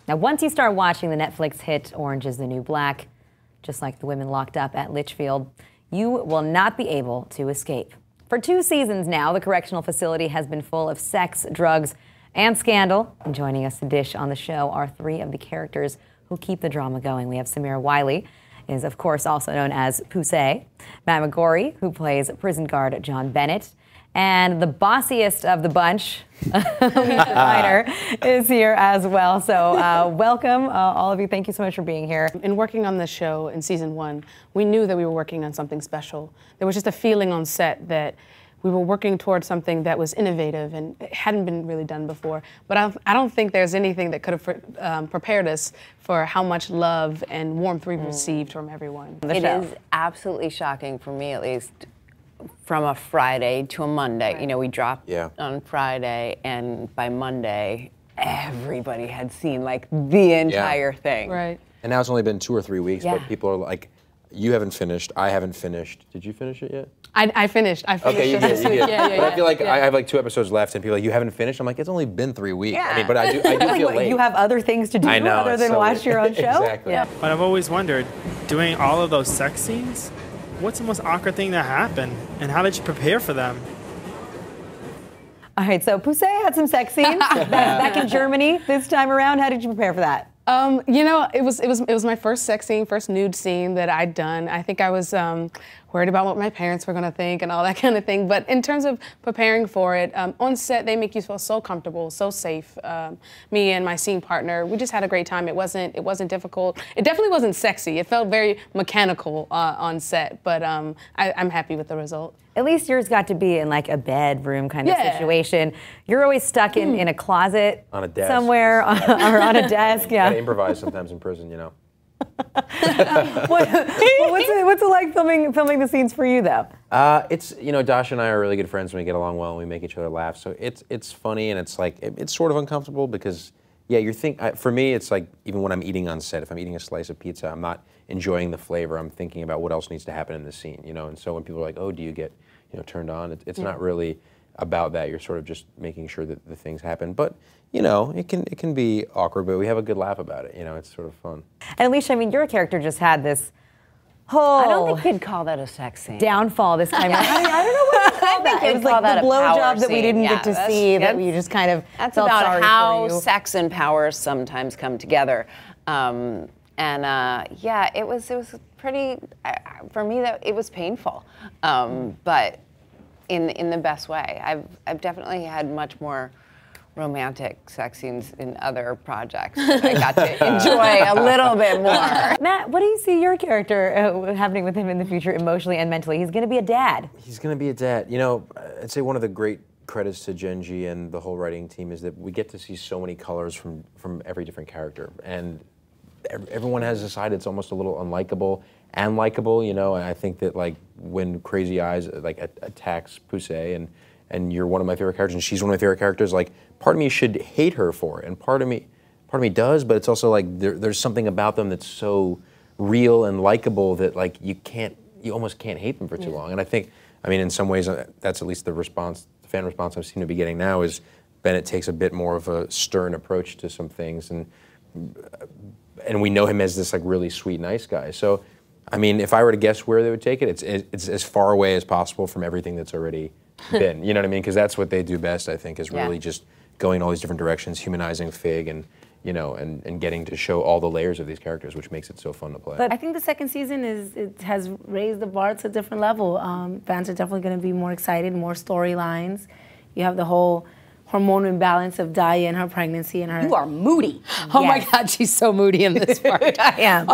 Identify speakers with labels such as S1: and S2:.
S1: Now, once you start watching the Netflix hit Orange is the New Black, just like the women locked up at Litchfield, you will not be able to escape. For 2 seasons now, the correctional facility has been full of sex, drugs, and scandal. And joining us to dish on the show are 3 of the characters who keep the drama going. We have Samira Wiley, is of course also known as Poussey, Matt McGorry, who plays prison guard John Bennett, and the bossiest of the bunch, Alysia Reiner, is here as well. So welcome, all of you. Thank you so much for being here.
S2: In working on the show in season 1, we knew that we were working on something special. There was just a feeling on set that we were working towards something that was innovative and it hadn't been really done before. But I don't think there's anything that could have prepared us for how much love and warmth we've received from everyone.
S3: It is absolutely shocking, for me at least, from a Friday to a Monday. Right. You know, we dropped on Friday, and by Monday, everybody had seen like the entire thing.
S2: Right.
S4: And now it's only been 2 or 3 weeks, but people are like, you haven't finished, I haven't finished. Did you finish it yet?
S2: I finished.
S4: Okay, you did.
S2: Yeah.
S4: But I feel like I have like 2 episodes left, and people are like, you haven't finished? I'm like, it's only been 3 weeks. Yeah. I mean, but I do feel late.
S1: You have other things to do other than watch your own show?
S4: Exactly.
S1: Yeah.
S5: But I've always wondered, doing all of those sex scenes, what's the most awkward thing that happened, and how did you prepare for them?
S1: All right, so Poussey had some sex scenes back in Germany this time around. How did you prepare for that?
S2: You know, it was my first sex scene, first nude scene that I'd done. I think I was worried about what my parents were gonna think and all that kind of thing. But in terms of preparing for it, on set they make you feel so comfortable, so safe. Me and my scene partner, we just had a great time. It wasn't difficult. It definitely wasn't sexy. It felt very mechanical on set. But I'm happy with the result.
S1: At least yours got to be in like a bedroom kind of situation. You're always stuck in a closet
S4: on a desk
S1: somewhere or on a desk. Yeah.
S4: Gotta improvise sometimes in prison, you know.
S1: What's it like filming the scenes for you though?
S4: It's, you know, Dasha and I are really good friends and we get along well and we make each other laugh. So it's funny, and it's like it's sort of uncomfortable because for me it's like, even when I'm eating on set, if I'm eating a slice of pizza, I'm not enjoying the flavor. I'm thinking about what else needs to happen in the scene, you know. And so when people are like, oh, do you get, you know, turned on? It's not really about that. You're sort of just making sure that the things happen. But you know, it can be awkward, but we have a good laugh about it. You know, it's sort of fun.
S1: And Alysia, I mean, your character just had this whole
S3: I don't think we'd call that a sex scene.
S1: Downfall this time. I don't know what to call that. It was like the blowjob that we didn't get to see, that we just kind of
S3: That's
S1: felt
S3: about
S1: sorry
S3: how
S1: for you.
S3: sex and power sometimes come together. Yeah, it was pretty, for me, it was painful, but in the best way. I've definitely had much more romantic sex scenes in other projects that I got to enjoy a little bit more.
S1: Matt, what do you see your character happening with him in the future emotionally and mentally? He's going to be a dad.
S4: He's going to be a dad. You know, I'd say one of the great credits to Genji and the whole writing team is that we get to see so many colors from every different character. And everyone has decided it's almost a little unlikable and likable, you know. And I think that like when Crazy Eyes like attacks Poussey and you're one of my favorite characters and she's one of my favorite characters, like part of me should hate her for it, and part of me does, but it's also like there's something about them that's so real and likable that like you almost can't hate them for too long. And I think, I mean, in some ways that's at least the fan response I seem to be getting now is Bennett takes a bit more of a stern approach to some things, and we know him as this like really sweet, nice guy. So, I mean, if I were to guess where they would take it, it's as far away as possible from everything that's already been. You know what I mean? Because that's what they do best, I think, is really just going in all these different directions, humanizing Fig, and you know, and getting to show all the layers of these characters, which makes it so fun to play.
S6: But I think the second season has raised the bar to a different level. Fans are definitely going to be more excited, more storylines. You have the whole hormonal imbalance of Daya and her pregnancy and her.
S3: You are moody.
S6: Oh my God, she's so moody in this part.
S1: I am.